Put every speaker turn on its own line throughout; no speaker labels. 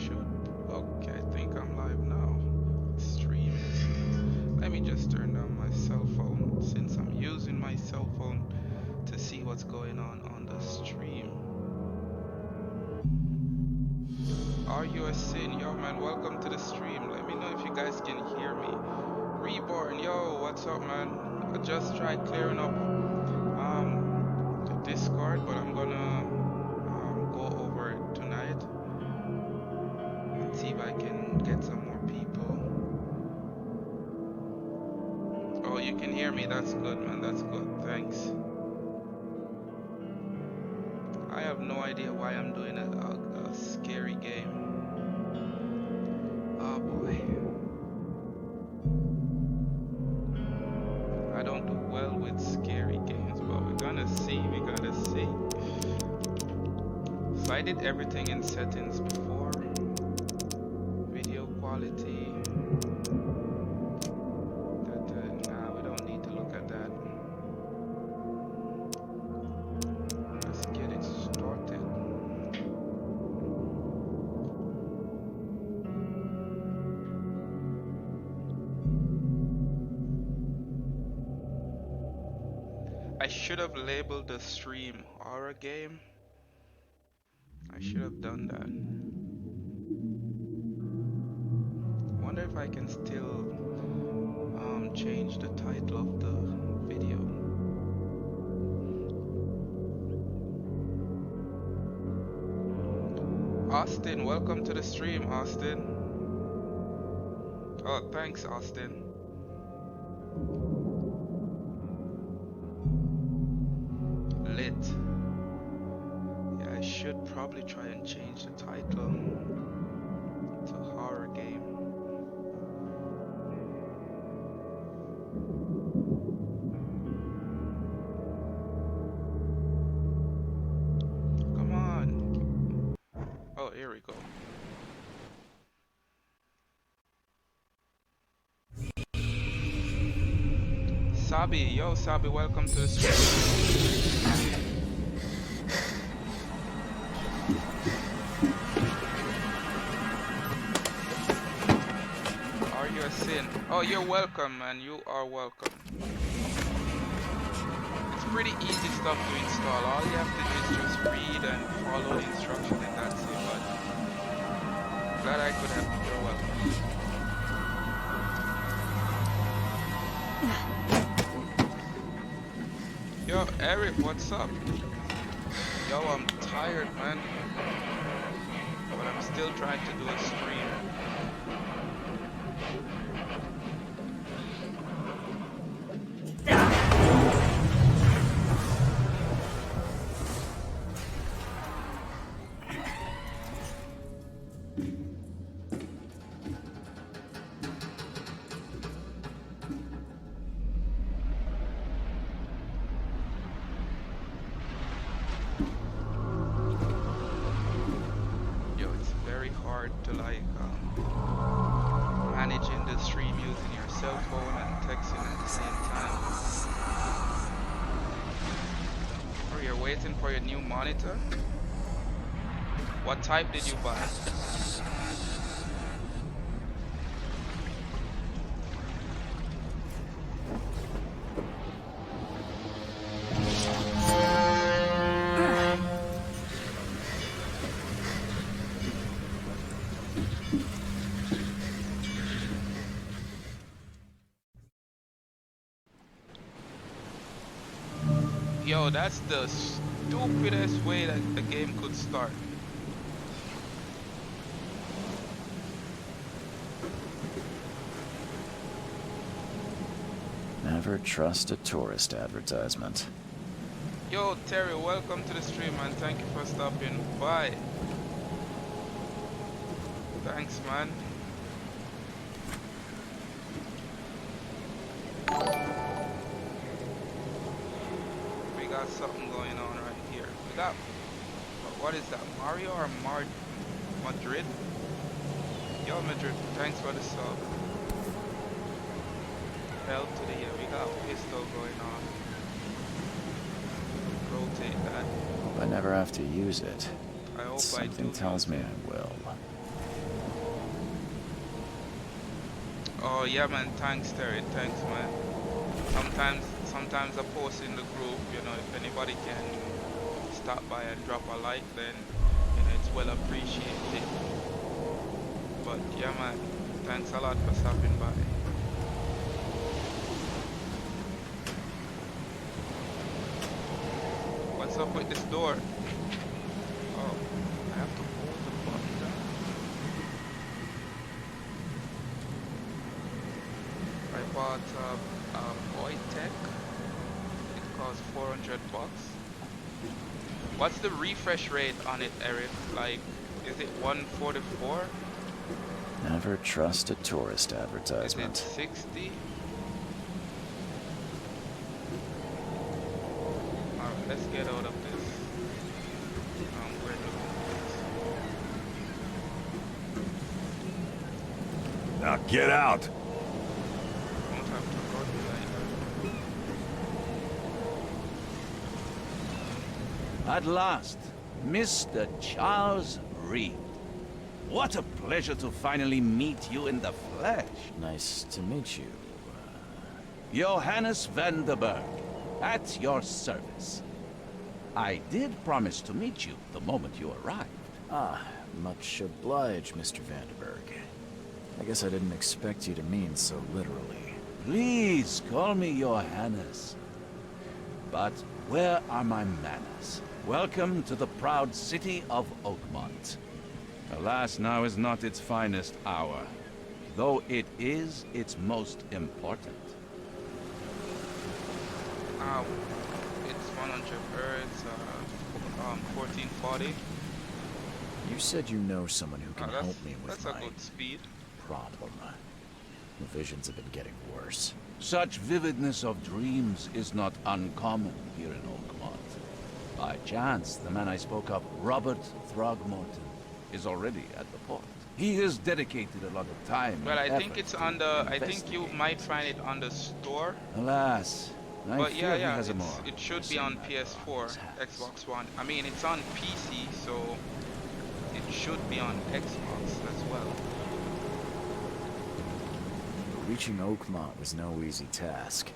Shoot. Okay, I think I'm live now. Stream. Let me just turn down my cell phone since I'm using my cell phone to see what's going on the stream. Are you a sin? Yo man, welcome to the stream. Let me know if you guys can hear me. Reborn, yo, what's up man? I just tried clearing up the Discord, but I'm gonna go over it tonight and see if I can get some more people. Oh, you can hear me, that's good man, that's good, thanks. I have no idea why I'm doing a scary game. Oh boy. I don't do well with scary games, but we're gonna see, we gotta see. So I did everything in settings before. Video quality. Nah, we don't need to look at that. Let's get it started. I should have labeled the stream horror game. I should have done that. Wonder if I can still change the title of the video. Austin, welcome to the stream, Austin. Oh, thanks, Austin. Lit. Yeah, I should probably try and change the title to horror game. Come on. Oh, here we go. Sabi, yo Sabi, welcome to the stream. Are you a sin? Oh, you're welcome, man. You are welcome. It's pretty easy stuff to install. All you have to do is just read and follow the instruction, and that's it. But glad I could help. You're welcome. Yo, Eric, what's up? Yo, I'm tired, man. But I'm still trying to do a stream. To like managing the stream using your cell phone and texting at the same time. Or you're waiting for your new monitor? What type did you buy? Yo, that's the stupidest way that the game could start.
Never trust a tourist advertisement.
Yo, Terry, welcome to the stream, man. Thank you for stopping by. Thanks, man. Got something going on right here. We got, what is that, Mario or Madrid? Yo Madrid, thanks for the sub. Hell to the year, we got pistol going on. Rotate that.
Hope I never have to use it.
I hope
Something
I do
tells me I will.
Oh yeah, man. Thanks, Terry. Thanks, man. Sometimes I post in the group. You know, if anybody can stop by and drop a like, then you know it's well appreciated. But yeah, man. Thanks a lot for stopping by. What's up with this door? Oh, I have to hold the button down. I bought Boy Tech. It costs 400 bucks. What's the refresh rate on it, Eric? Like, is it 144?
Never trust a tourist
Is it
advertisement.
60? Alright, let's get out of this. Where do we
Now get out!
don't have to go to like
At last, Mr. Charles Reed. What a pleasure to finally meet you in the flesh.
Nice to meet you.
Johannes van der Berg, at your service. I did promise to meet you the moment you arrived.
Ah, much obliged, Mr. Vanderberg. I guess I didn't expect you to mean so literally.
Please call me Johannes. But where are my manners? Welcome to the proud city of Oakmont. Alas, now is not its finest hour, though it is its most important.
It's 100 hertz, 1440.
You said you know someone who can help me with
That's
my
a good speed.
problem. The visions have been getting worse.
Such vividness of dreams is not uncommon here in Oakmont. By chance, the man I spoke of, Robert Throgmorton, is already at the port. He has dedicated a lot of time.
Well,
and
I think
effort
it's
to
on the. I think you
investigate
might
this
find it
case.
on the store.
Alas, I
But
fear he
yeah,
has a more
it should be on
pressing matter
PS4,
his hands.
Xbox One. I mean, it's on PC, so it should be on Xbox as well.
Reaching Oakmont was no easy task.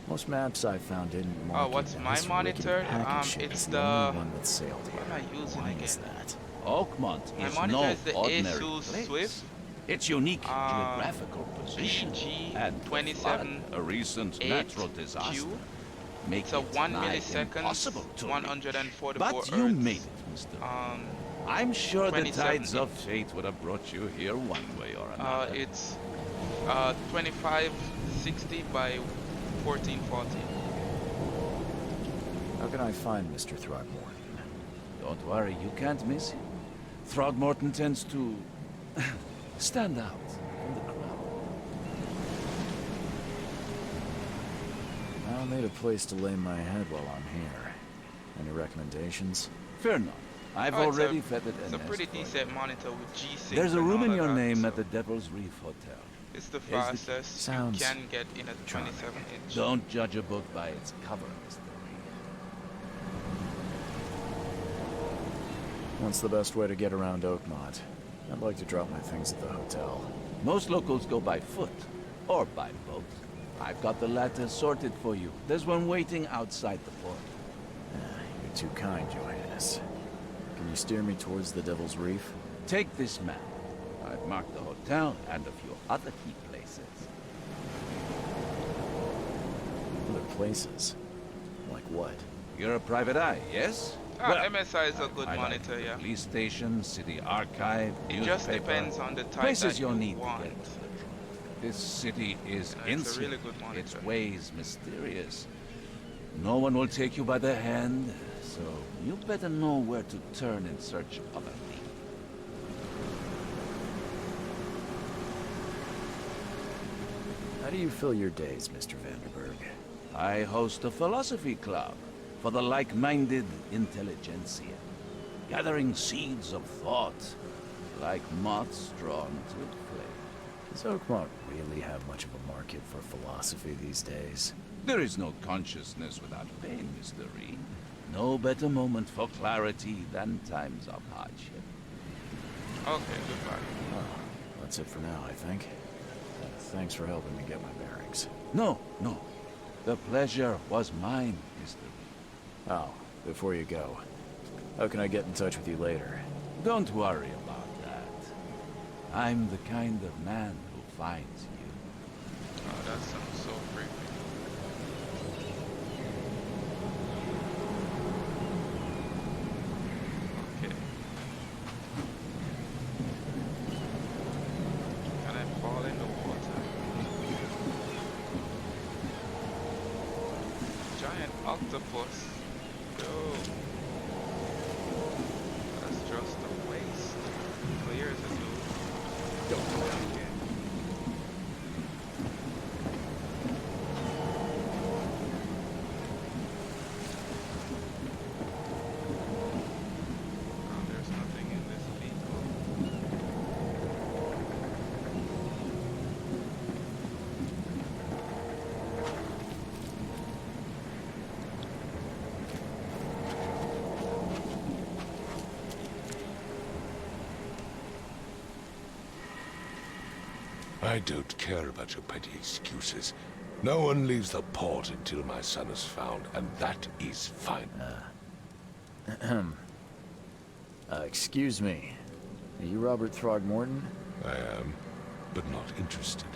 Most maps I found didn't mark
what's
it
my
as
monitor?
rickety package ship
It's
is
the-
only one that sailed here.
What am I using
Why
again?
is that?
Oakmont
My
is
monitor
no
is the
ordinary
Asus
place.
Swift,
Its unique geographical position
BG
and the
27
flood, a recent natural disaster, make
It's a
it
1
nigh
millisecond,
impossible to
144
reach. But you
hertz.
made it, Mr.
Um,
I'm sure the
27
tides of fate would have brought you here one way or another.
it's 2560 by 1440.
How can I find Mr. Throgmorton?
Don't worry, you can't miss him. Throgmorton tends to stand out from the crowd.
I'll need a place to lay my head while I'm here. Any recommendations?
Fear not. I've
Oh, it's
already
a-
vetted
It's a
an
pretty
escort.
decent monitor with G6.
There's a
and
room
all
in
of
your
that,
name
so
at the Devil's Reef Hotel.
It's the
the-
fastest
Sounds
you can get in a 27 inch.
Don't judge a book by its cover, Mr. Reed.
What's the best way to get around Oakmont? I'd like to drop my things at the hotel.
Most locals go by foot or by boat. I've got the latter sorted for you. There's one waiting outside the port.
You're too kind, Johannes. Can you steer me towards the Devil's Reef?
Take this map. I've marked the hotel and a few other key places.
Other places? Like what?
You're a private eye, yes? Well,
MSI is a good
I like
monitor,
the
yeah.
Police station, city archive,
It just
newspaper,
depends on the type
places
that
you'll
you
need
want.
to get to the truth. This city is
You know, it's a
ancient,
really good
its
monitor.
ways mysterious. No one will take you by the hand, so you better know where to turn in search of a lead.
How do you fill your days, Mr. Vanderberg?
I host a philosophy club for the like-minded intelligentsia, gathering seeds of thought like moths drawn to a flame.
Does Oakmont really have much of a market for philosophy these days?
There is no consciousness without pain, Mr. Reed. No better moment for clarity than times of hardship.
Okay, goodbye.
Well, that's it for now, I think. Thanks for helping me get my bearings.
No, no. The pleasure was mine, Mr.
Oh, before you go, how can I get in touch with you later?
Don't worry about that. I'm the kind of man who finds you.
Oh, that sounds so creepy. Okay. Can I fall in the water? Giant octopus. Yo. That's just a waste. Clears it, dude. Okay. There's nothing in this vehicle.
I don't care about your petty excuses. No one leaves the port until my son is found, and that is fine.
Excuse me. Are you Robert Throgmorton?
I am, but not interested.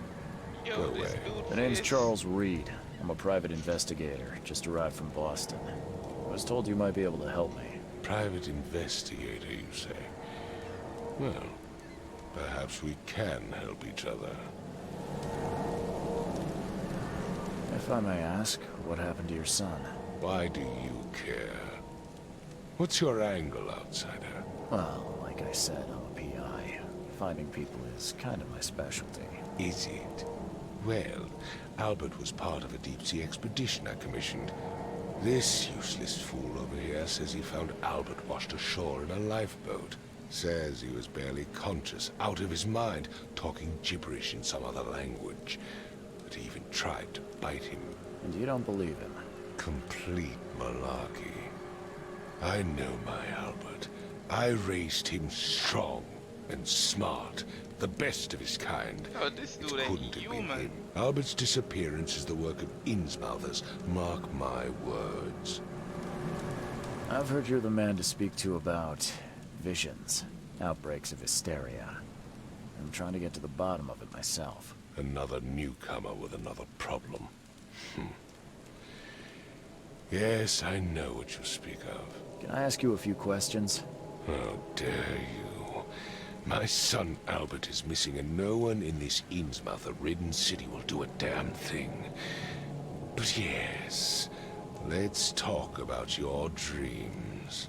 Yo,
Go
this
away.
dude
My name's
face.
Charles Reed. I'm a private investigator, just arrived from Boston. I was told you might be able to help me.
Private investigator, you say? Well, perhaps we can help each other.
If I may ask, what happened to your son?
Why do you care? What's your angle, outsider?
Well, like I said, I'm a PI. Finding people is kind of my specialty.
Is it? Well, Albert was part of a deep-sea expedition I commissioned. This useless fool over here says he found Albert washed ashore in a lifeboat. Says he was barely conscious, out of his mind, talking gibberish in some other language. That he even tried to bite him.
And you don't believe him?
Complete malarkey. I know my Albert. I raised him strong and smart, the best of his kind.
Yo, this
It
dude ain't
couldn't have been
human.
him. Albert's disappearance is the work of Innsmouthers. Mark my words.
I've heard you're the man to speak to about visions, outbreaks of hysteria. I'm trying to get to the bottom of it myself.
Another newcomer with another problem. Yes, I know what you speak of.
Can I ask you a few questions?
How dare you? My son Albert is missing, and no one in this Innsmouther-ridden city will do a damn thing. But yes, let's talk about your dreams.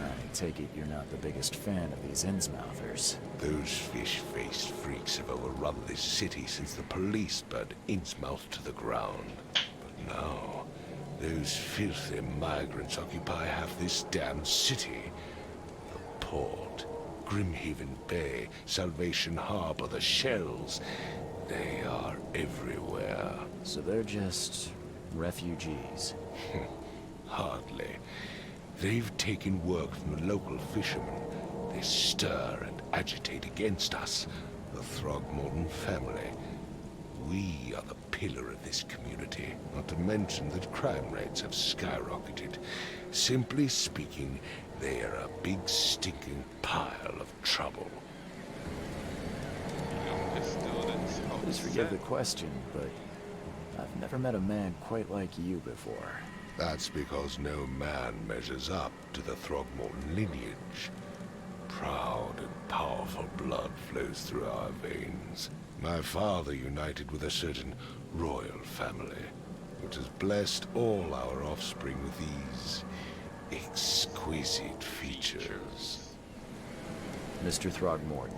I take it you're not the biggest fan of these Innsmouthers.
Those fish-faced freaks have overrun this city since the police burned Innsmouth to the ground. But now, those filthy migrants occupy half this damn city. The port, Grimhaven Bay, Salvation Harbor, the shells. They are everywhere.
So they're just refugees.
Hardly. They've taken work from the local fishermen. They stir and agitate against us, the Throgmorton family. We are the pillar of this community, not to mention that crime rates have skyrocketed. Simply speaking, they are a big stinking pile of trouble.
Youngest students.
Please forgive the question, but I've never met a man quite like you before.
That's because no man measures up to the Throgmorton lineage. Proud and powerful blood flows through our veins. My father united with a certain royal family, which has blessed all our offspring with these exquisite features.
Mr. Throgmorton,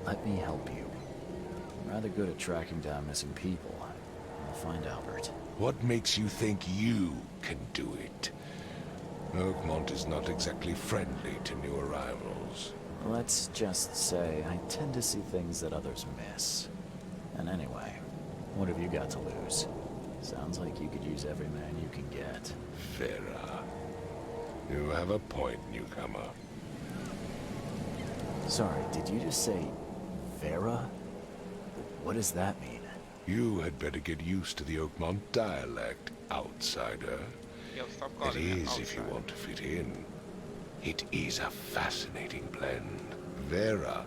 let me help you. I'm rather good at tracking down missing people. I'll find Albert.
What makes you think you can do it? Oakmont is not exactly friendly to new arrivals.
Let's just say I tend to see things that others miss. And anyway, what have you got to lose? Sounds like you could use every man you can get.
Vera. You have a point, newcomer.
Sorry, did you just say Vera? What does that mean?
You had better get used to the Oakmont dialect, outsider.
Yo, stop
That
calling me an
is, if you
outsider.
want to fit in. It is a fascinating blend. Vera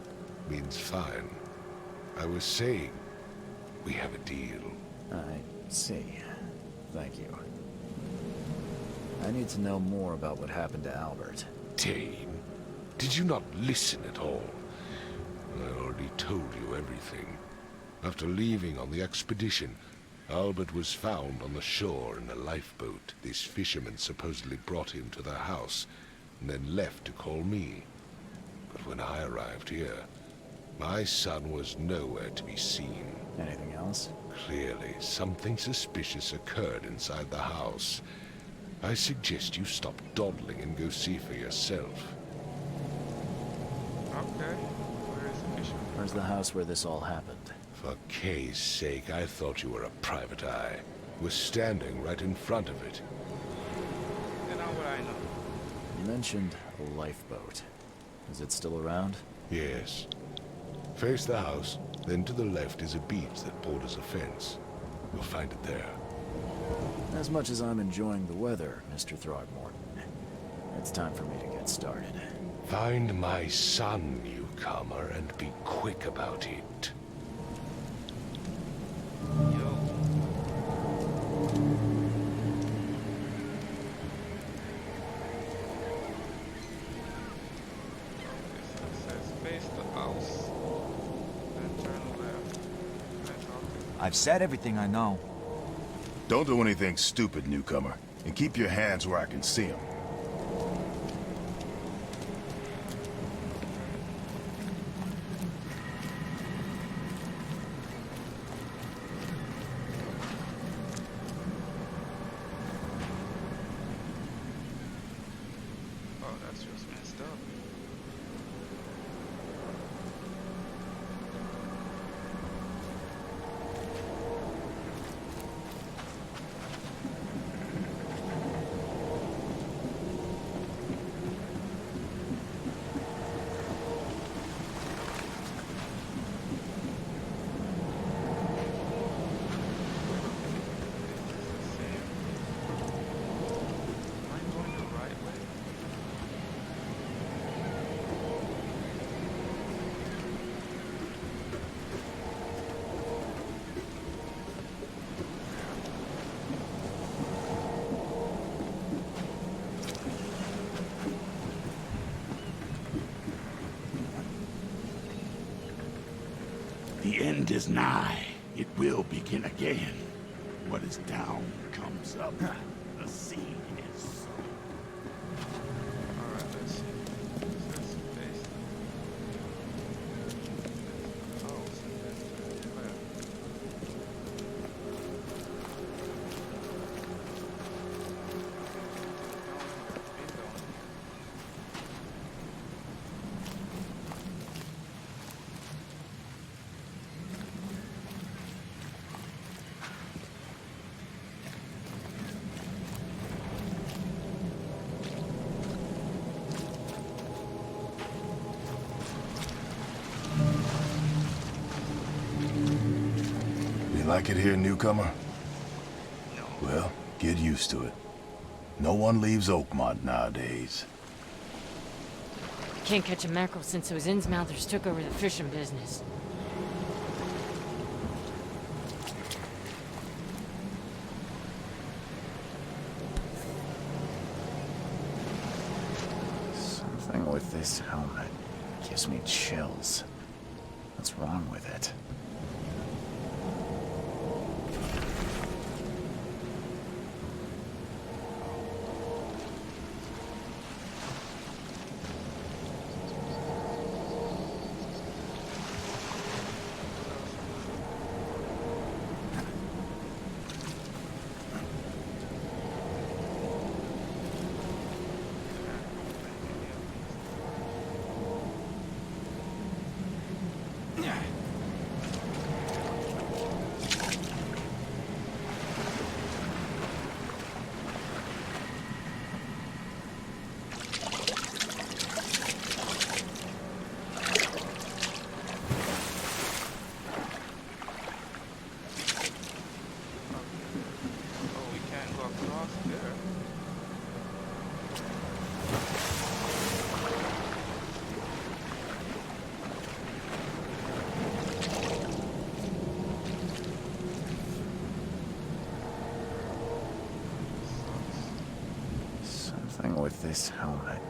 means fine. I was saying, we have a deal.
I see. Thank you. I need to know more about what happened to Albert.
Dane, did you not listen at all? I already told you everything. After leaving on the expedition, Albert was found on the shore in a lifeboat. This fisherman supposedly brought him to their house, and then left to call me. But when I arrived here, my son was nowhere to be seen.
Anything else?
Clearly, something suspicious occurred inside the house. I suggest you stop dawdling and go see for yourself.
Okay. Where is the fisherman?
Where's the house where this all happened?
For Kay's sake, I thought you were a private eye. Was standing right in front of it.
Then how would I know?
You mentioned a lifeboat. Is it still around?
Yes. Face the house, then to the left is a beach that borders a fence. You'll find it there.
As much as I'm enjoying the weather, Mr. Throgmorton, it's time for me to get started.
Find my son, newcomer, and be quick about it.
Yo. This says face the house. And turn left. That's okay.
I've said everything I know.
Don't do anything stupid, newcomer. And keep your hands where I can see them.
Oh, that's just messed up. Am I going the right way?
The end is nigh. It will begin again. What is down comes up. The seed is sown.
Alright, let's see. This is face the house and then turn left.
You like it here, newcomer?
No.
Well, get used to it. No one leaves Oakmont nowadays.
Can't catch a mackerel since those Innsmouthers took over the fishing business.
Something with this helmet gives me chills. What's wrong with it? with this helmet.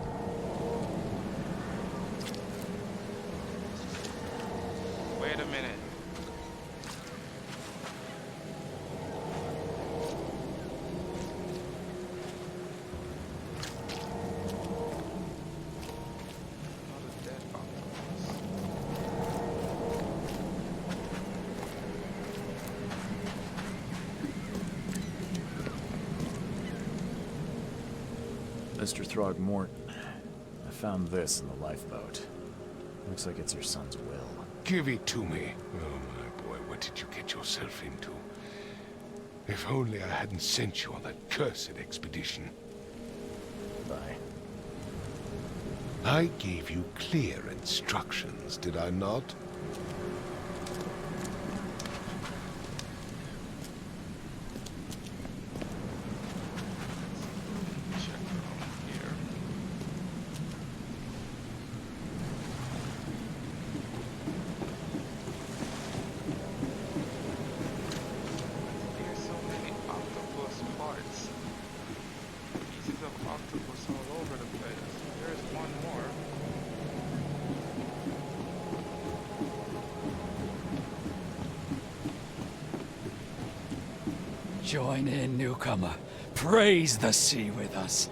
Wait a minute. Not a dead octopus.
Mr. Throgmorton, I found this in the lifeboat. Looks like it's your son's will.
Give it to me. Oh, my boy, what did you get yourself into? If only I hadn't sent you on that cursed expedition.
Bye.
I gave you clear instructions, did I not?
Check around here. There's so many octopus parts. Pieces of octopus all over the place. There's one more.
Join in, newcomer. Praise the sea with us.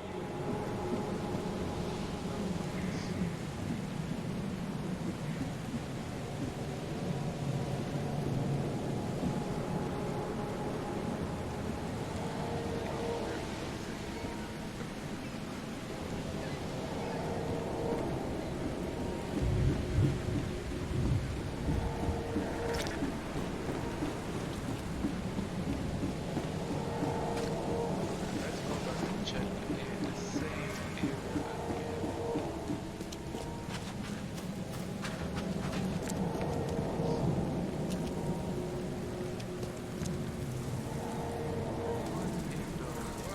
Let's go back and check in the same area again. What in the world?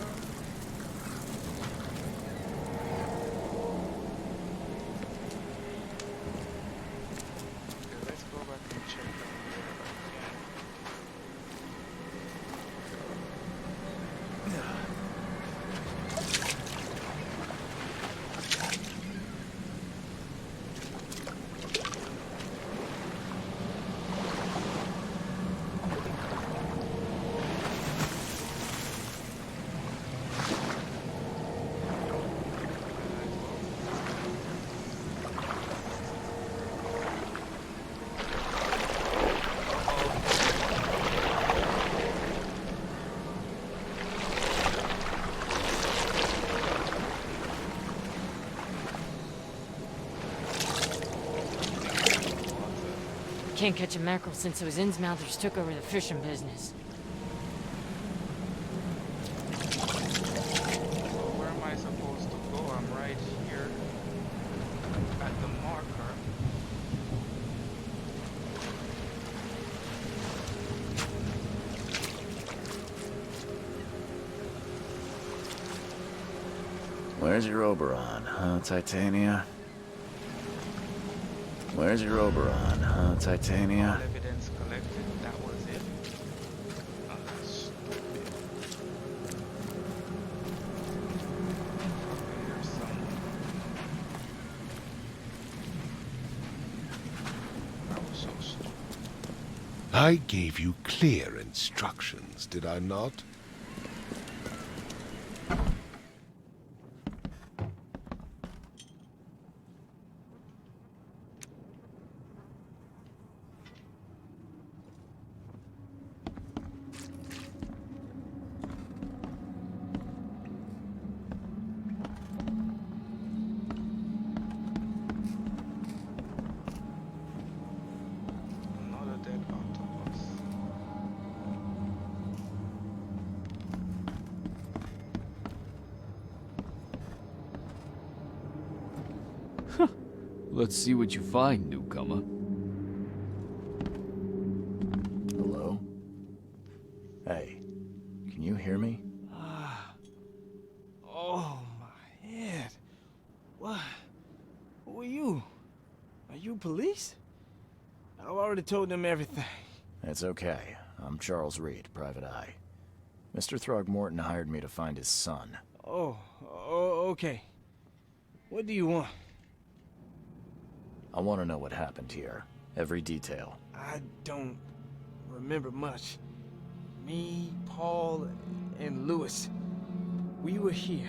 Okay, let's go back and check that area again.
Can't catch a mackerel since those Innsmouthers took over the fishing business.
So where am I supposed to go? I'm right here at the marker.
Where's your Oberon, huh, Titania? Where's your Oberon, huh, Titania?
All evidence collected. That was it. Oh, that's stupid. Okay, there's someone. That was so stupid.
I gave you clear instructions, did I not?
Another dead octopus.
Let's see what you find, newcomer.
Hello? Hey, can you hear me?
Oh, my head. What? Who are you? Are you police? I've already told them everything.
It's okay. I'm Charles Reed, Private Eye. Mr. Throgmorton hired me to find his son.
Oh, okay. What do you want?
I want to know what happened here. Every detail.
I don't remember much. Me, Paul, and Lewis, we were here.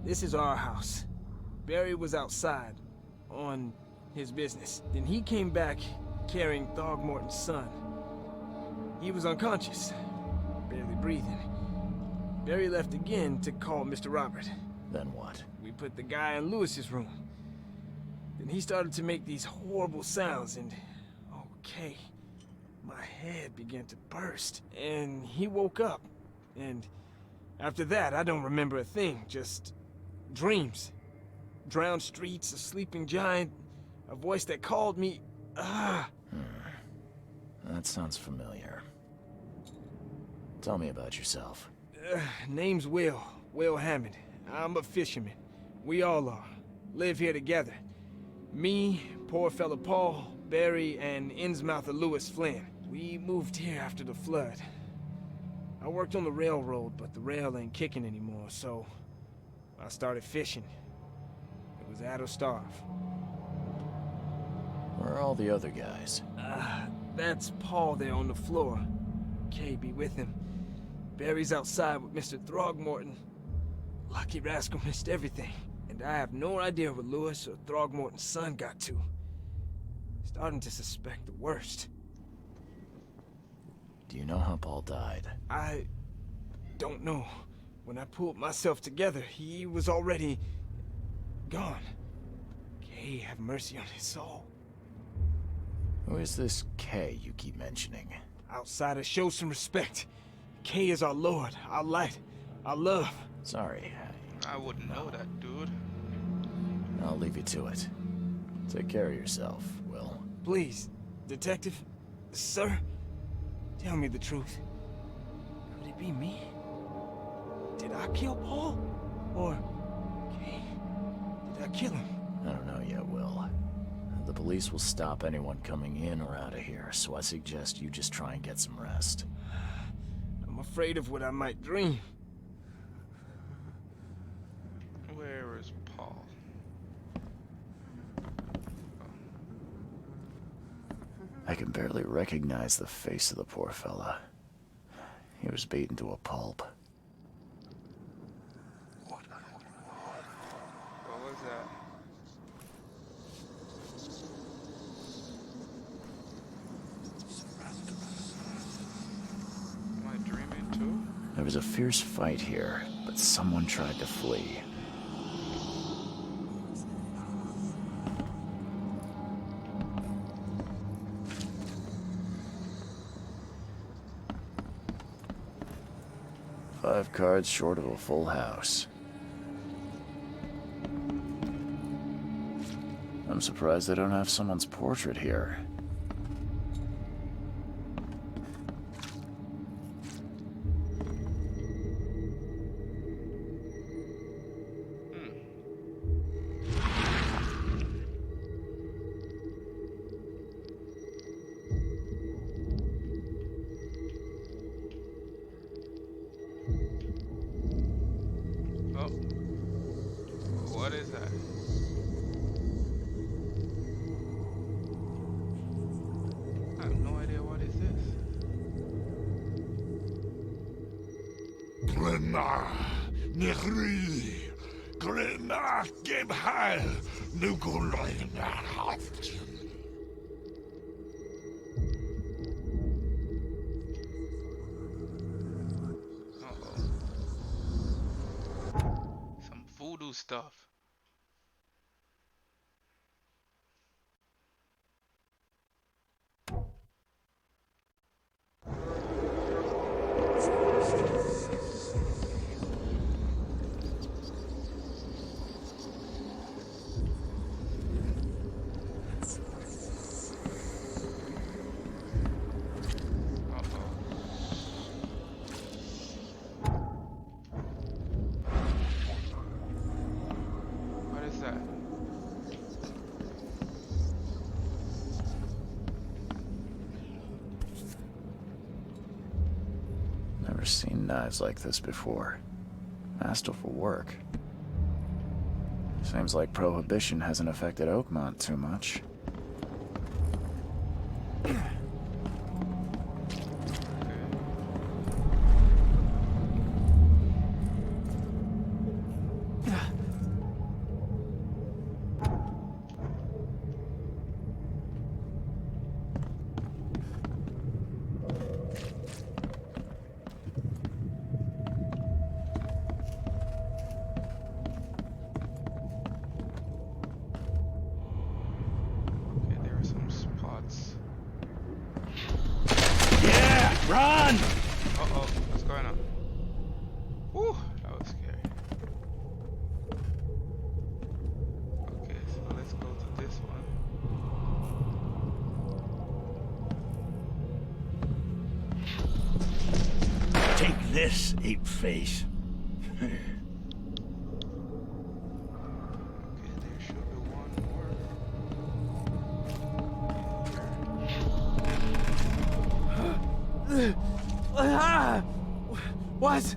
This is our house. Barry was outside, on his business. Then he came back carrying Throgmorton's son. He was unconscious, barely breathing. Barry left again to call Mr. Robert.
Then what?
We put the guy in Lewis's room. Then he started to make these horrible sounds and... okay, my head began to burst. And he woke up. And after that, I don't remember a thing, just dreams. Drowned streets, a sleeping giant, a voice that called me.
That sounds familiar. Tell me about yourself.
Name's Will Hammond. I'm a fisherman. We all are. Live here together. Me, poor fella Paul, Barry, and Innsmouther Lewis Flynn. We moved here after the flood. I worked on the railroad, but the rail ain't kicking anymore, so I started fishing. It was at or starve.
Where are all the other guys?
That's Paul there on the floor. Kay be with him. Barry's outside with Mr. Throgmorton. Lucky rascal missed everything. And I have no idea where Lewis or Throgmorton's son got to. Starting to suspect the worst.
Do you know how Paul died?
I don't know. When I pulled myself together, he was already gone. Kay have mercy on his soul.
Who is this K you keep mentioning?
Outsider, show some respect. Kay is our lord, our light, our love.
Sorry.
I wouldn't know that, dude.
I'll leave you to it. Take care of yourself, Will.
Please, detective, sir, tell me the truth. Could it be me? Did I kill Paul? Or Kay? Did I kill him?
I don't know yet, Will. The police will stop anyone coming in or out of here, so I suggest you just try and get some rest.
I'm afraid of what I might dream.
Where is Paul?
I can barely recognize the face of the poor fella. He was beaten to a pulp.
What was that? Am I dreaming too?
There was a fierce fight here, but someone tried to flee. Five cards short of a full house. I'm surprised they don't have someone's portrait here.
Oh. What is that? I have no idea what is this.
Glenna, Nehri, Glenna, Gebhal, Nugulina,
Uh-oh. Some voodoo stuff. What is that?
Never seen knives like this before. Masterful work. Seems like Prohibition hasn't affected Oakmont too much.
Okay, there are some spots.
Yeah, run!
Uh-oh, what's going on? Whew, that was scary. Okay, so let's go to this one.
Take this, ape face.
Okay, there should be one more.
What's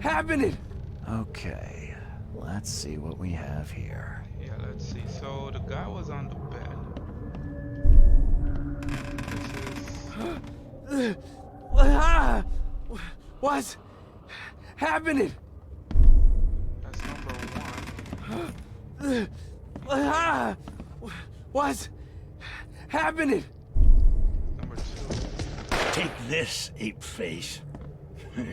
happening?
Okay, let's see what we have here.
Yeah, let's see. So the guy was on the bed. This is...
What's happening?
That's number one.
What's happening?
Number two.
Take this, ape face.
Okay,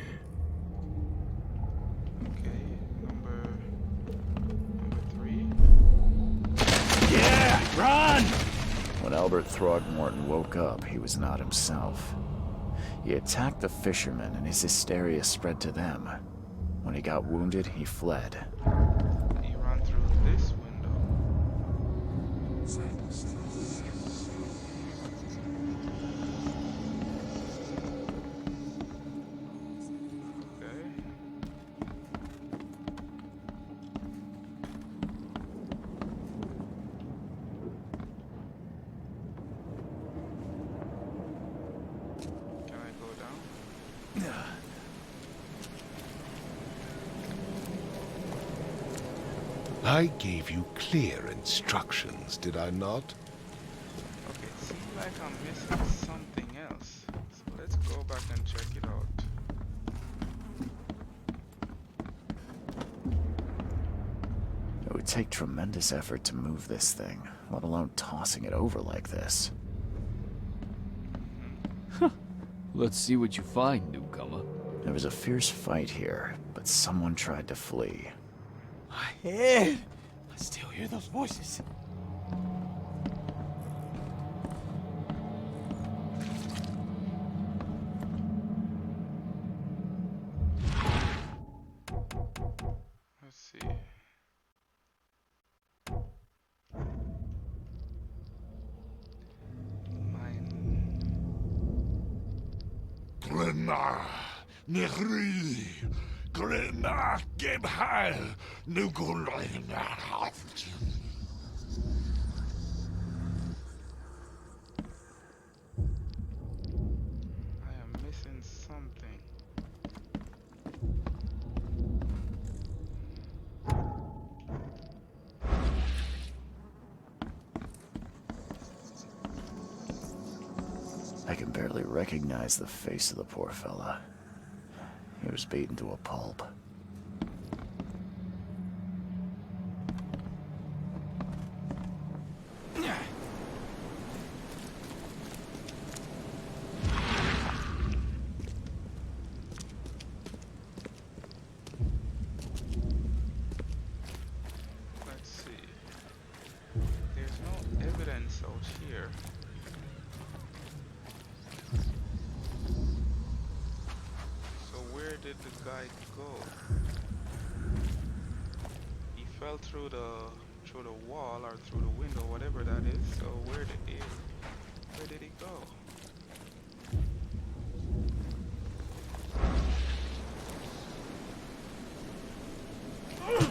number three.
Yeah, run!
When Albert Throgmorton woke up, he was not himself. He attacked the fishermen, and his hysteria spread to them. When he got wounded, he fled.
He ran through this window. Okay. Can I go down?
I gave you clear instructions, did I not?
Okay, it seems like I'm missing something else. So let's go back and check it out.
It would take tremendous effort to move this thing, let alone tossing it over like this.
Let's see what you find, newcomer.
There was a fierce fight here, but someone tried to flee.
My head! I still hear those voices.
Let's see.
Glenna, Nehri, Glenna, Gebhal, Nugulina.
I am missing something.
I can barely recognize the face of the poor fella. He was beaten to a pulp.
Let's see. There's no evidence out here. So where did the guy go? He fell through the wall or through the window, whatever that is. So where did he go? Okay.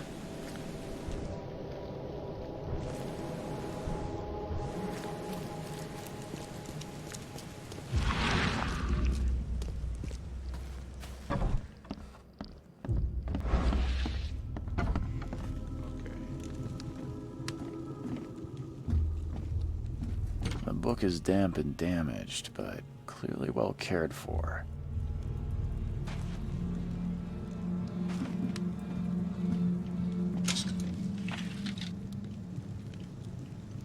book is damp and damaged, but clearly well cared for.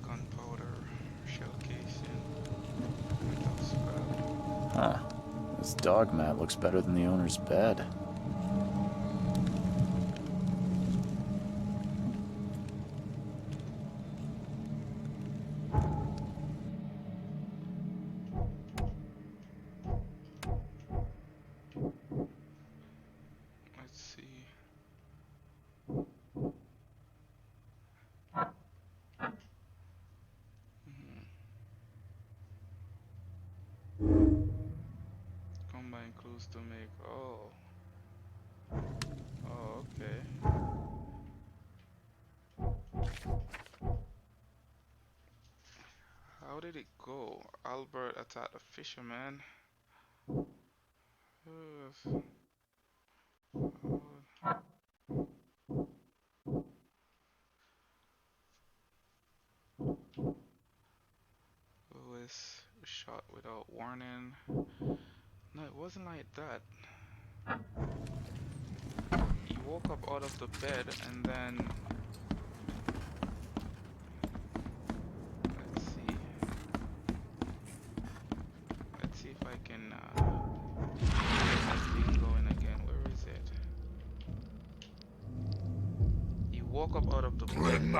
Gunpowder, shell casing, metal scrap.
Huh. This dog mat looks better than the owner's bed.
Let's see. Combine clues to make. Oh. Oh, okay. How did it go? Albert attacked the fisherman. Ugh. Lewis was shot without warning. No, it wasn't like that. He woke up out of the bed and then... Let's see. Let's see if I can get that thing going again. Where is it? He woke up out of the bed. Ran.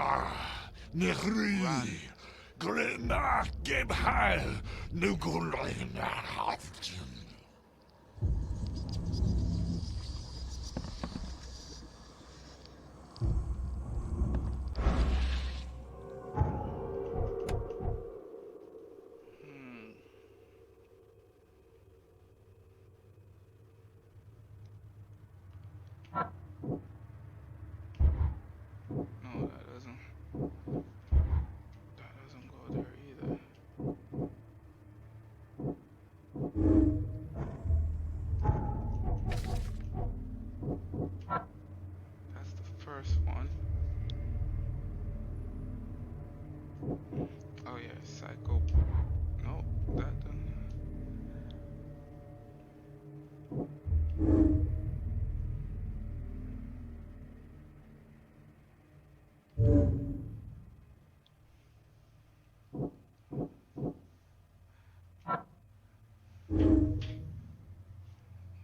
No, that doesn't go there either. That's the first one. Oh yeah, psycho. No, that done.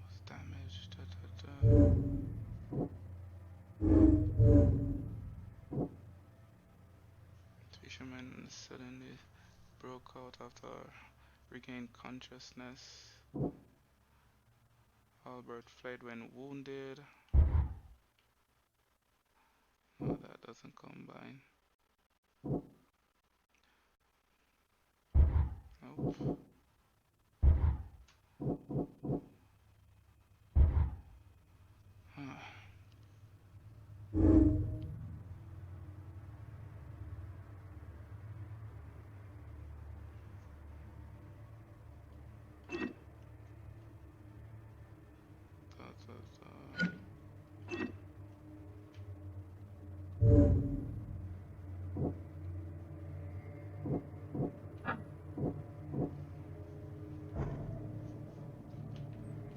Was damaged. Fisherman suddenly broke out after regained consciousness. Albert fled when wounded. No, that doesn't combine. Nope.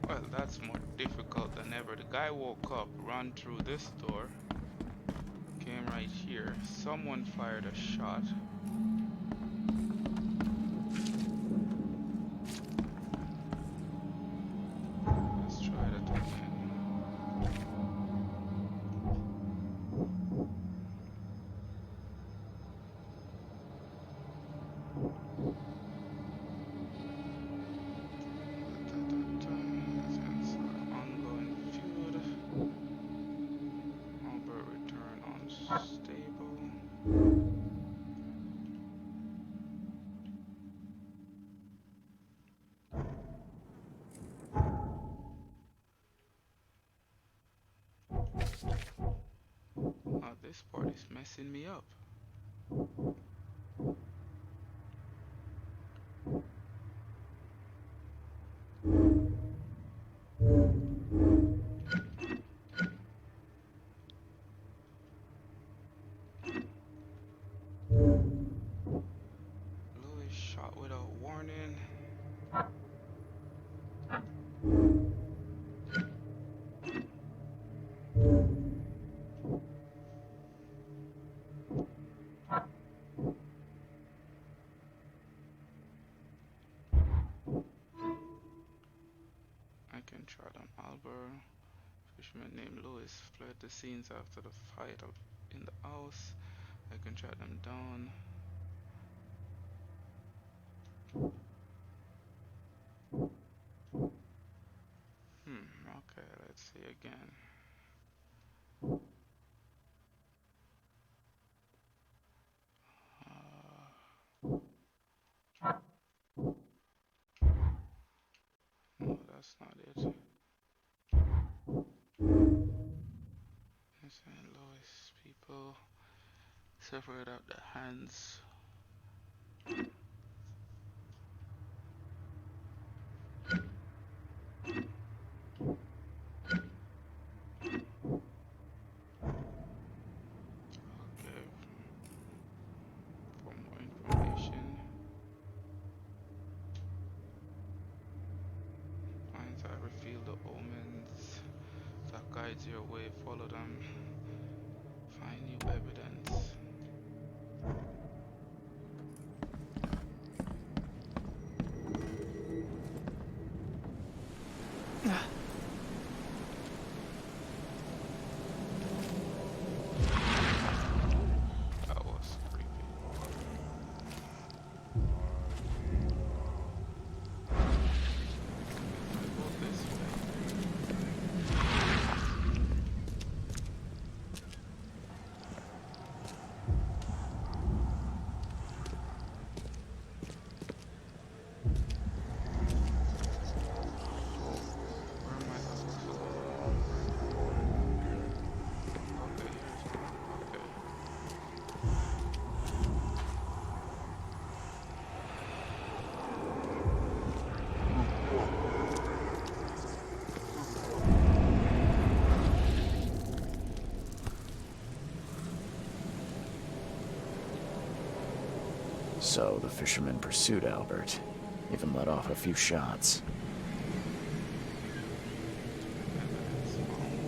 Well, that's more difficult than ever. The guy woke up, ran through this door, came right here. Someone fired a shot. Let's try that again. Ongoing feud. Albert return unstable. Oh, this part is messing me up. Louis shot can try down Albert. Fisherman named Lewis fled the scenes after the fight in the house. I can track them down. Okay, let's see again. No, that's not it. St. Louis people separate out the hands. Okay, for more information, finds I reveal the omens that guides your way. Follow them. Find new evidence. That was creepy. I go this way. Where am I supposed to go? Okay, here's one. Okay.
So the fisherman pursued Albert, even let off a few shots.
Evidence found.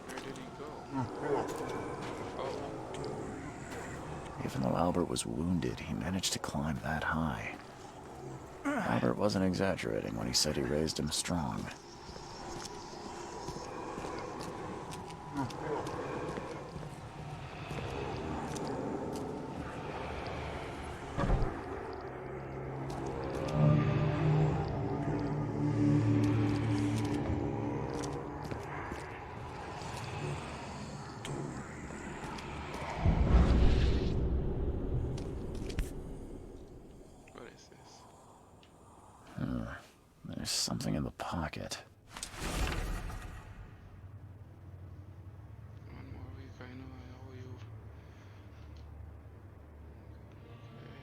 Where did he go? Oh,
Even though Albert was wounded, he managed to climb that high. Albert wasn't exaggerating when he said he raised him strong.
what is this?
There's something in the pocket.
1 more week, I know I owe you. Okay.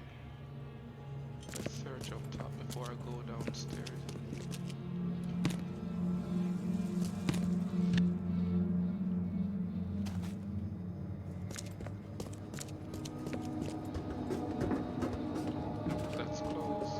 Let's search up top before I go downstairs. That's close.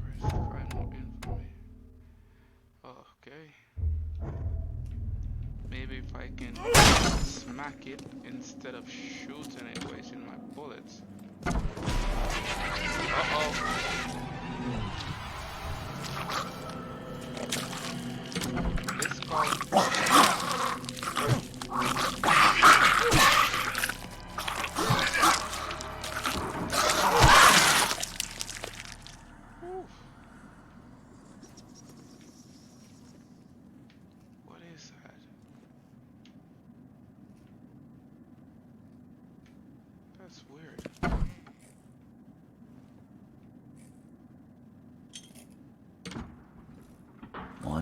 Press find more info. Okay. Maybe if I can smack it instead of shooting it, wasting my bullets. Uh-oh. This called... What is that? That's weird.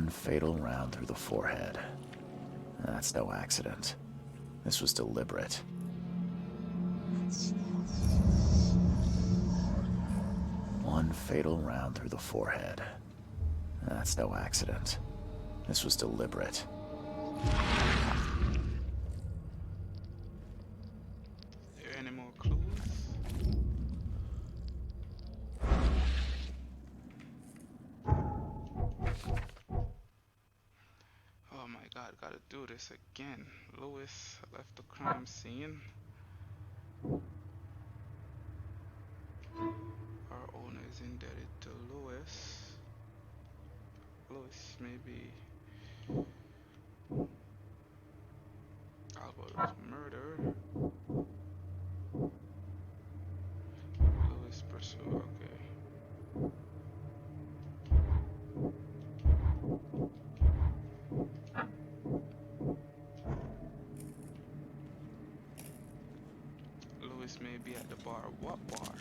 One fatal round through the forehead. That's no accident. This was deliberate. One fatal round through the forehead. That's no accident. This was deliberate.
There any more clues? Oh my god, gotta do this again. Lewis left the crime scene. Our owner is indebted to Lewis. Lewis may be Albert's murder. Lewis pursue. Okay. Lewis may be at the bar. What bar?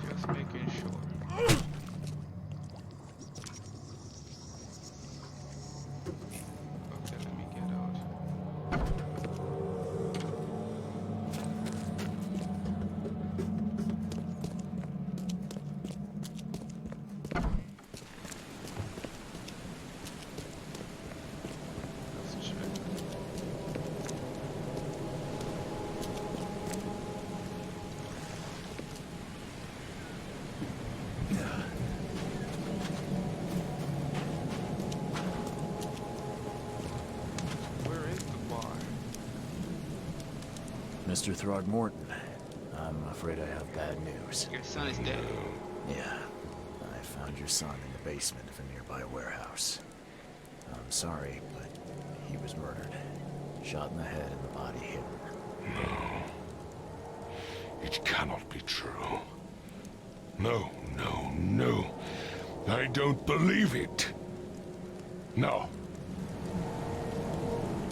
Just making sure. Okay, let me get out. Let's check. Where is the bar?
Mr. Throgmorton, I'm afraid I have bad news.
Your son is dead.
Yeah, I found your son in the basement of a nearby warehouse. I'm sorry, but he was murdered. Shot in the head and the body hidden.
It cannot be true. No, no, no. I don't believe it. No.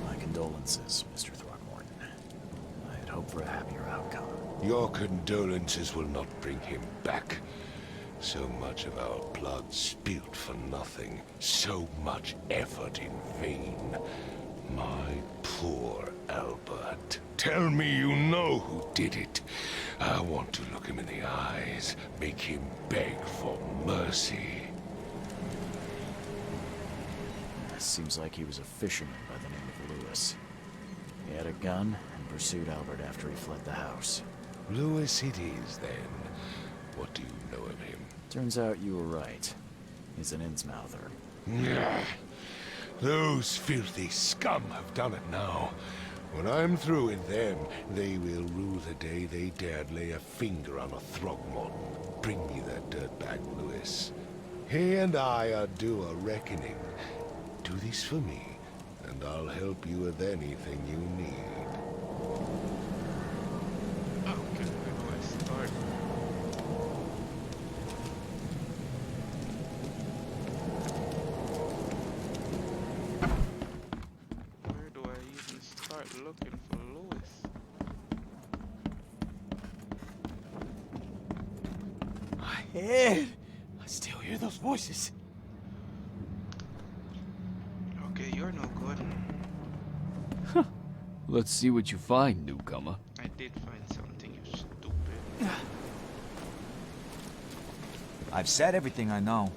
My condolences, Mr. Throgmorton. I had hoped for a happier outcome.
Your condolences will not bring him back. So much of our blood spilt for nothing. So much effort in vain. My poor Albert. Tell me you know who did it. I want to look him in the eyes, make him beg for mercy.
Seems like he was a fisherman by the name of Lewis. He had a gun and pursued Albert after he fled the house.
Lewis it is, then. What do you know of him?
Turns out you were right. He's an Innsmouther.
Those filthy scum have done it now. When I'm through with them, they will rue the day they dared lay a finger on a Throgmorton. Bring me that dirtbag, Lewis. He and I are due a reckoning. Do this for me, and I'll help you with anything you need.
Okay, where do I start? Where do I even start looking for Lewis?
My head! I still hear those voices.
Okay, you're no good.
Let's see what you find, newcomer.
I did find something, you stupid.
I've said everything I know.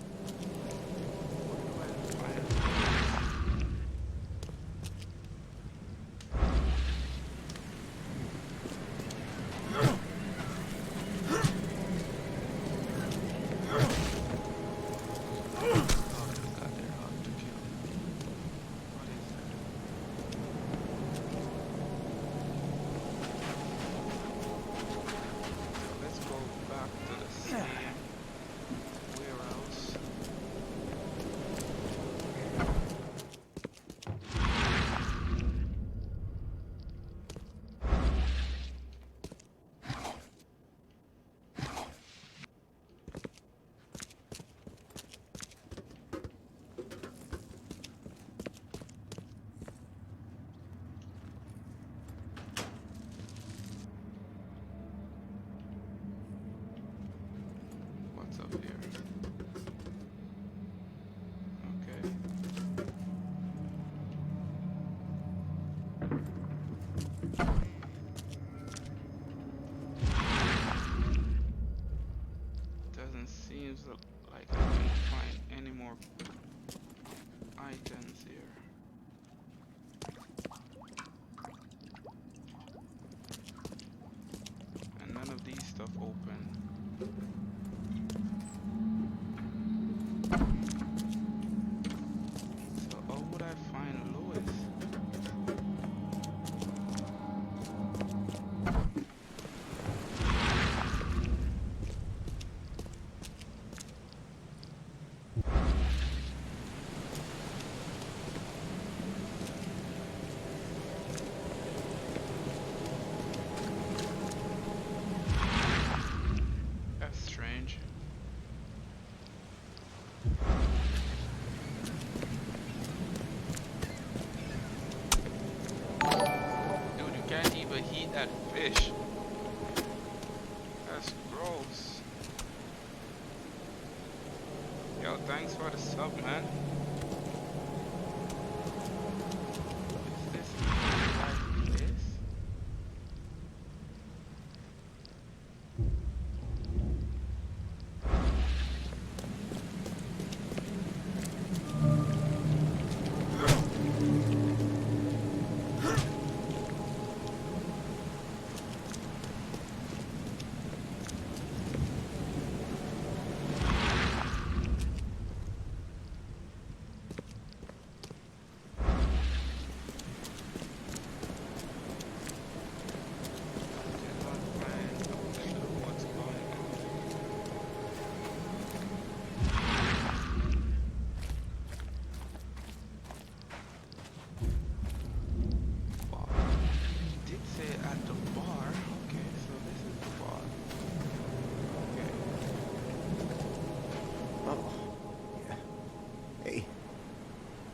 Let's go back to the same warehouse. stuff here. Okay. Doesn't seem like I can find any more items here. And none of these stuff open. So how would I find Lewis? That's strange. Dude, you can't even heat that fish. That's gross. Yo, thanks for the sub, man. Is this like this?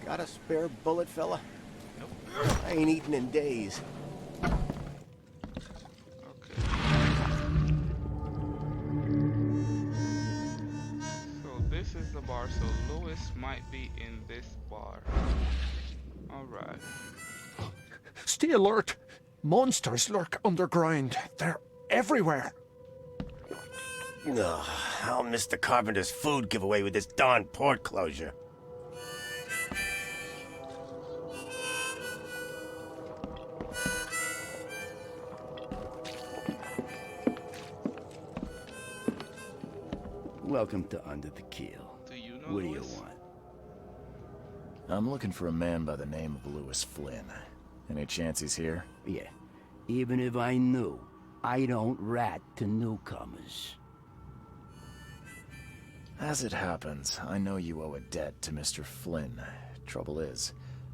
Got a spare bullet, fella?
Nope.
I ain't eaten in days.
Okay. So this is the bar, so Lewis might be in this bar. Alright.
Stay alert! Monsters lurk underground. They're everywhere.
Ugh, I'll miss the carpenter's food giveaway with this darn port closure.
Welcome to Under the Keel.
Do you know
What do you
Lewis?
want?
I'm looking for a man by the name of Lewis Flynn. Any chance he's here?
Yeah. Even if I knew, I don't rat to newcomers.
As it happens, I know you owe a debt to Mr. Flynn. Trouble is,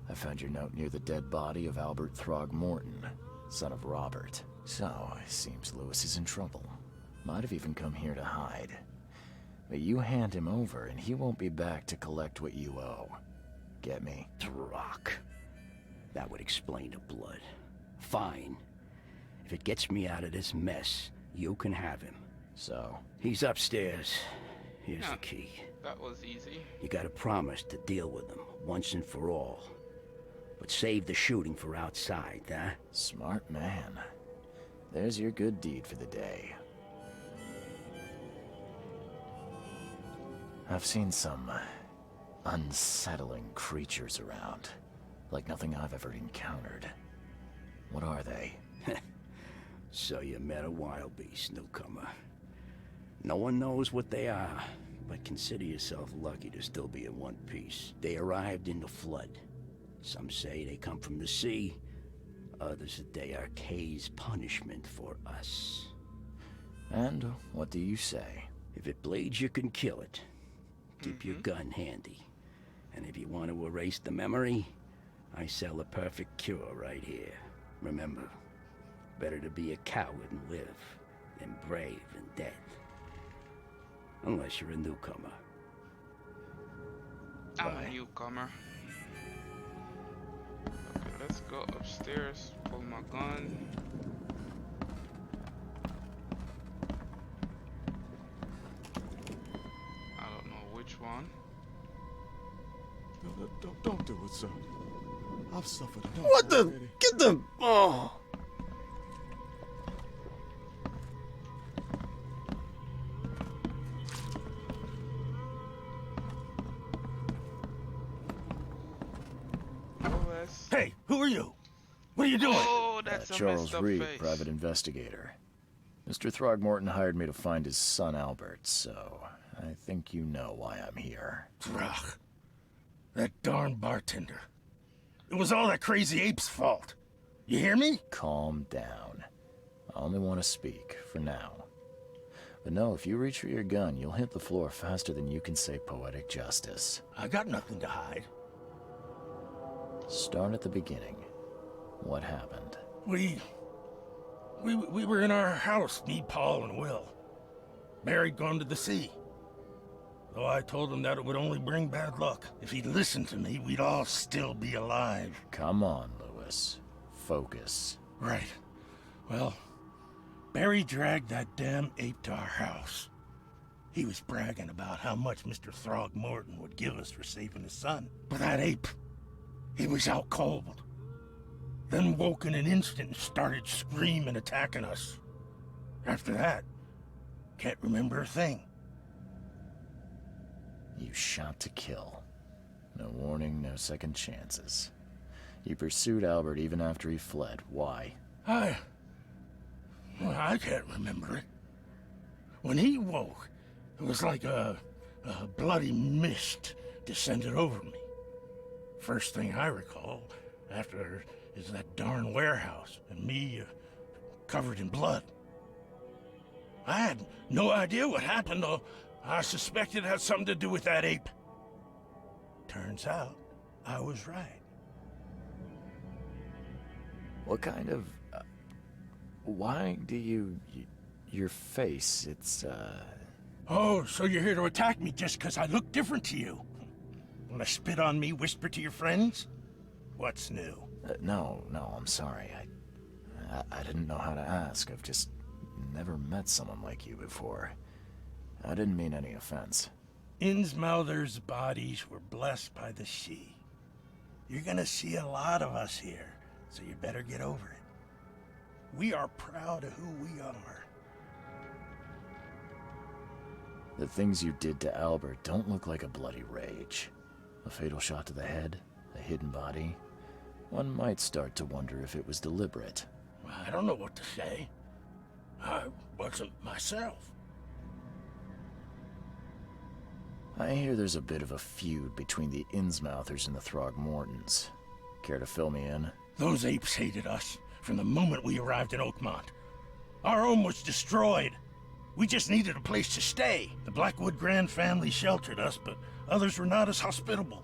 I found your note near the dead body of Albert Throgmorton, son of Robert. So, it seems Lewis is in trouble. Might have even come here to hide. But you hand him over and he won't be back to collect what you owe. Get me?
Throck. That would explain the blood. Fine. If it gets me out of this mess, you can have him.
So?
He's upstairs. Here's
Yeah,
the key.
that was easy.
You gotta promise to deal with him, once and for all. But save the shooting for outside, huh?
Smart man. There's your good deed for the day. I've seen some unsettling creatures around. Like nothing I've ever encountered. What are they?
So you met a wild beast, newcomer. No one knows what they are, but consider yourself lucky to still be in one piece. They arrived in the flood. Some say they come from the sea. Others that they are Kay's punishment for us.
And what do you say?
If it bleeds, you can kill it. Keep your gun handy. And if you want to erase the memory, I sell a perfect cure right here. Remember, better to be a coward and live than brave and dead. Unless you're a newcomer.
I'm a newcomer. Okay, let's go upstairs, pull my gun.
Don't do it, sir. I've suffered enough.
What the?
already.
Get the. Oh.
OS.
Hey, who are you? What are you doing?
Oh, that's a
Charles
messed up
Reed,
face.
private investigator. Mr. Throgmorton hired me to find his son Albert, so I think you know why I'm here.
Ugh. That darn bartender. It was all that crazy ape's fault. You hear me?
Calm down. I only want to speak, for now. But no, if you reach for your gun, you'll hit the floor faster than you can say poetic justice.
I got nothing to hide.
Start at the beginning. What happened?
We were in our house, me, Paul, and Will. Barry'd gone to the sea. Though I told him that it would only bring bad luck. If he'd listened to me, we'd all still be alive.
Come on, Lewis. Focus.
Right. Well, Barry dragged that damn ape to our house. He was bragging about how much Mr. Throgmorton would give us for saving his son. But that ape, he was out cold. Then woke in an instant and started screaming, attacking us. After that, can't remember a thing.
You shot to kill. No warning, no second chances. You pursued Albert even after he fled. Why?
I can't remember it. When he woke, it was like a bloody mist descended over me. First thing I recall after is that darn warehouse and me covered in blood. I had no idea what happened, though I suspected it had something to do with that ape. Turns out, I was right.
What kind of... why do you... your face, it's,
Oh, so you're here to attack me just because I look different to you? Wanna spit on me, whisper to your friends? What's new?
no, I'm sorry. I didn't know how to ask. I've just never met someone like you before. I didn't mean any offense.
Innsmouther's bodies were blessed by the sea. You're gonna see a lot of us here, so you better get over it. We are proud of who we are.
The things you did to Albert don't look like a bloody rage. A fatal shot to the head, a hidden body. One might start to wonder if it was deliberate.
I don't know what to say. I wasn't myself.
I hear there's a bit of a feud between the Innsmouthers and the Throgmortons. Care to fill me in?
Those apes hated us from the moment we arrived in Oakmont. Our home was destroyed. We just needed a place to stay. The Blackwood Grand family sheltered us, but others were not as hospitable.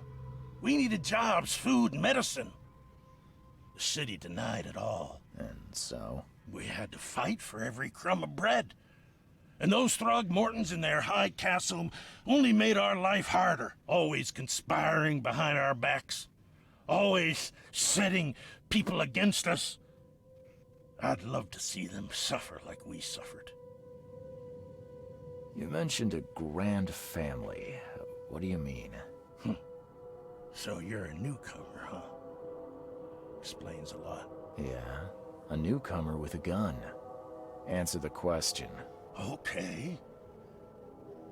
We needed jobs, food, and medicine. The city denied it all.
And so?
We had to fight for every crumb of bread. And those Throgmortons in their high castle only made our life harder, always conspiring behind our backs, always setting people against us. I'd love to see them suffer like we suffered.
You mentioned a grand family. What do you mean?
So you're a newcomer, huh? Explains a lot.
Yeah, a newcomer with a gun. Answer the question.
Okay.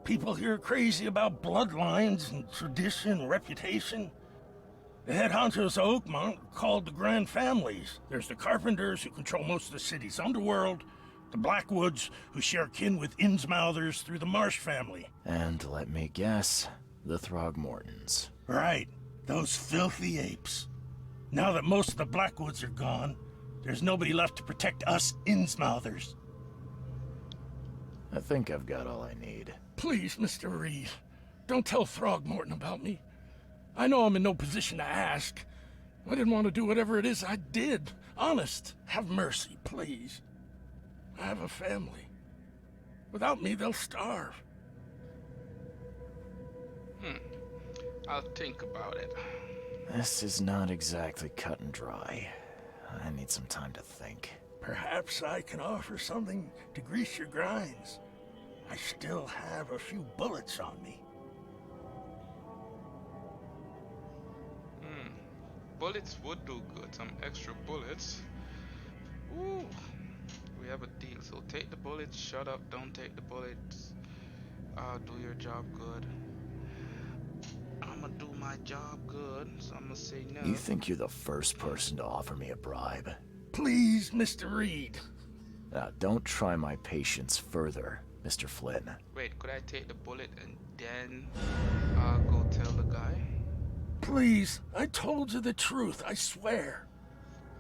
People here are crazy about bloodlines and tradition and reputation. The head honchos of Oakmont are called the Grand Families. There's the Carpenters, who control most of the city's underworld, the Blackwoods, who share kin with Innsmouthers through the Marsh family.
And let me guess, the Throgmortons.
Right, those filthy apes. Now that most of the Blackwoods are gone, there's nobody left to protect us Innsmouthers.
I think I've got all I need.
Please, Mr. Reed, don't tell Throgmorton about me. I know I'm in no position to ask. I didn't want to do whatever it is I did. Honest, have mercy, please. I have a family. Without me, they'll starve.
I'll think about it.
This is not exactly cut and dry. I need some time to think.
Perhaps I can offer something to grease your grinds. I still have a few bullets on me.
bullets would do good. Some extra bullets. Ooh. We have a deal. So take the bullets. Shut up. Don't take the bullets. Do your job good. I'ma do my job good, so I'ma say no.
You think you're the first person to offer me a bribe?
Please, Mr. Reed.
Now, don't try my patience further, Mr. Flynn.
Wait, could I take the bullet and then go tell the guy?
Please, I told you the truth, I swear.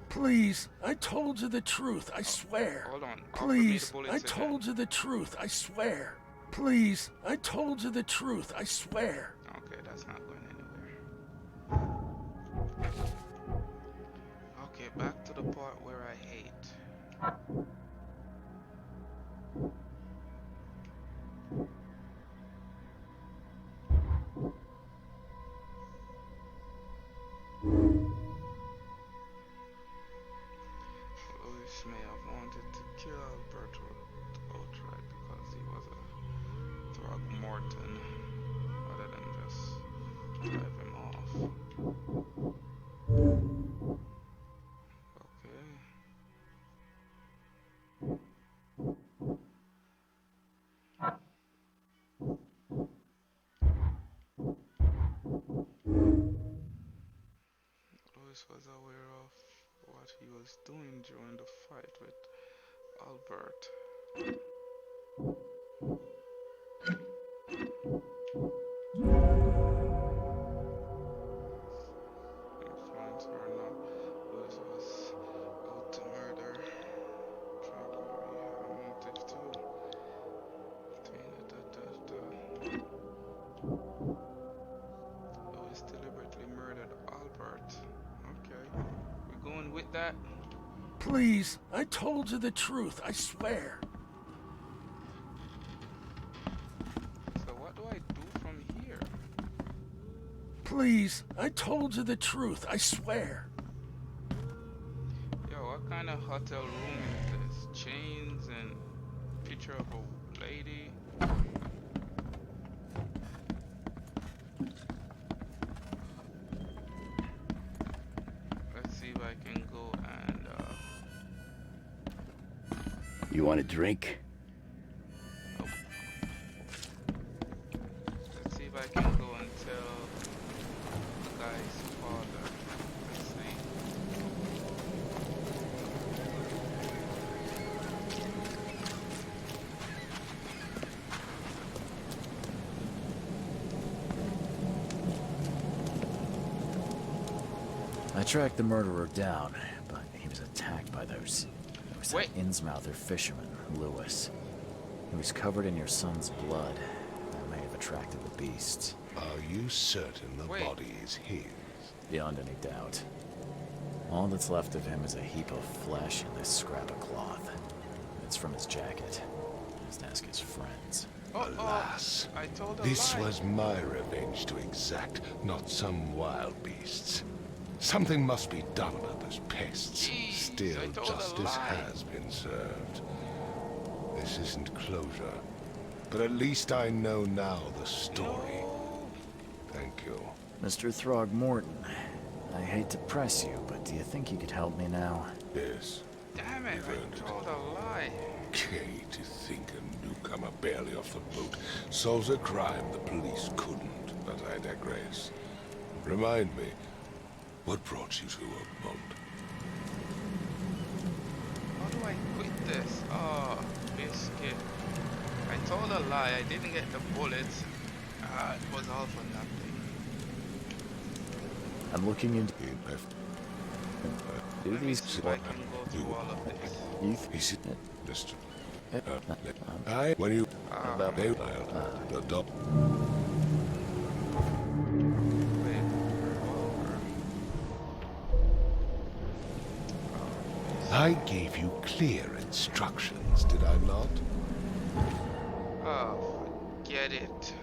Please, I told you the truth, I swear.
Hold on.
Please, I told you the truth, I swear. Please, I told you the truth, I swear.
Okay, that's not going anywhere. Okay, back to the part where I hate. Louis may have wanted to kill Albert outright because he was a Throgmorton, rather than just drive him off. Okay. Louis was aware of what he was doing during the fight with Albert. Influence or not, Louis was out to murder. Probably had a motive too. Louis deliberately murdered Albert. Okay, we're going with that.
Please, I told you the truth, I swear.
So what do I do from here?
Please, I told you the truth, I swear.
Yo, what kind of hotel room is this? Chains and picture of a lady. Let's see if I can go and
You want a drink?
let's see if I can go and tell the guy's father. Let's see.
I tracked the murderer down, but he was attacked by those...
Wait.
Innsmouther fisherman, Lewis. He was covered in your son's blood. That may have attracted the beasts.
Are you certain the body is his?
Beyond any doubt. All that's left of him is a heap of flesh and this scrap of cloth. It's from his jacket. Just ask his friends.
Alas,
I told a
this
lie.
was my revenge to exact, not some wild beasts. Something must be done about those pests.
Jeez,
Still,
I told a
justice
lie.
has been served. This isn't closure, but at least I know now the story.
No.
Thank you.
Mr. Throgmorton, I hate to press you, but do you think you could help me now?
Yes.
Damn it, I told a lie.
Okay, to think a newcomer barely off the boat solves a crime the police couldn't, but I digress. Remind me, what brought you to Oakmont?
How do I quit this? Oh, biscuit. I told a lie. I didn't get the bullets. It was all for nothing.
I'm looking into... Do
Let me
these...
see if I can go through all of this.
Is it Mr. When you
About...
the dog.
Wait, revolver.
I gave you clear instructions, did I not?
Oh, forget it.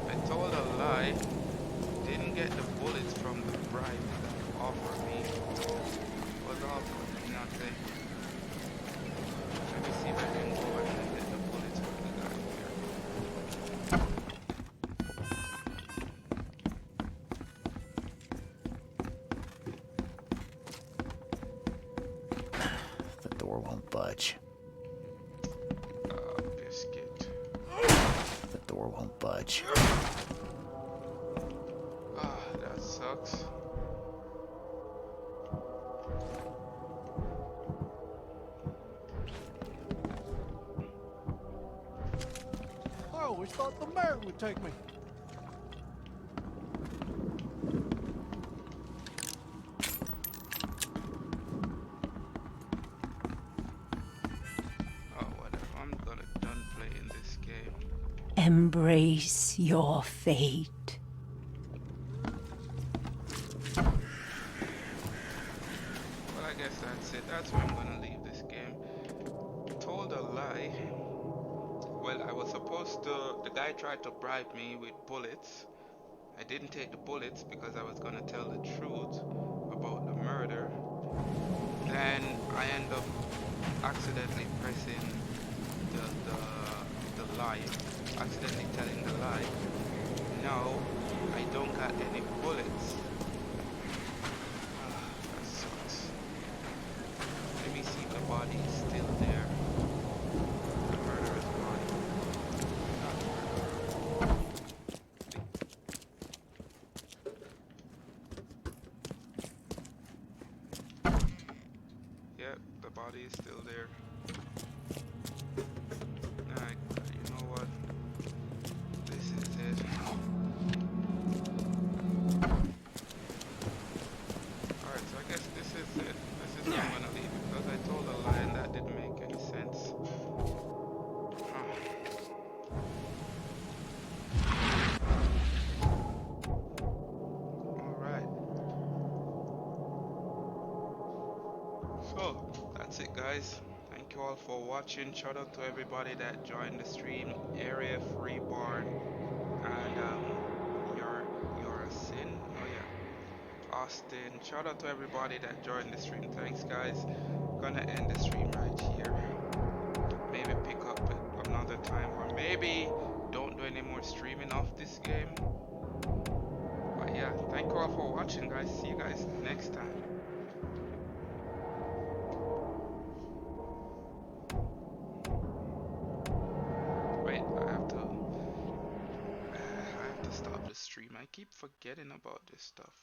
I told a lie. Didn't get the bullets from the bribe that you offered me. Was all for nothing. Let me see if I can go ahead and get the bullets from the guy here.
door won't budge.
Ah, that sucks.
I always thought the mayor would take me.
Oh, whatever. I'm gonna done playing this game.
Embrace your fate.
Well, I guess that's it. That's where I'm gonna leave this game. Told a lie. Well, I was supposed to. The guy tried to bribe me with bullets. I didn't take the bullets because I was gonna tell the truth about the murder. Then I end up accidentally pressing the lie, accidentally telling the lie. Now I don't got any bullets. That sucks. Let me see if the body is still there. The murderer's body. Yep, the body is still there. Alright, you know what? This is it. Alright, so I guess this is it. This is where I'm gonna leave it because I told a lie and that didn't make any sense. Alright. So, that's it guys. Thank you all for watching. Shout out to everybody that joined the stream. Area Freeborn and you're a sin. Oh yeah. Austin. Shout out to everybody that joined the stream. Thanks guys. Gonna end the stream right here. Maybe pick up at another time or maybe don't do any more streaming off this game. But yeah, thank you all for watching guys. See you guys next time. Wait, I have to stop the stream. I keep forgetting about this stuff.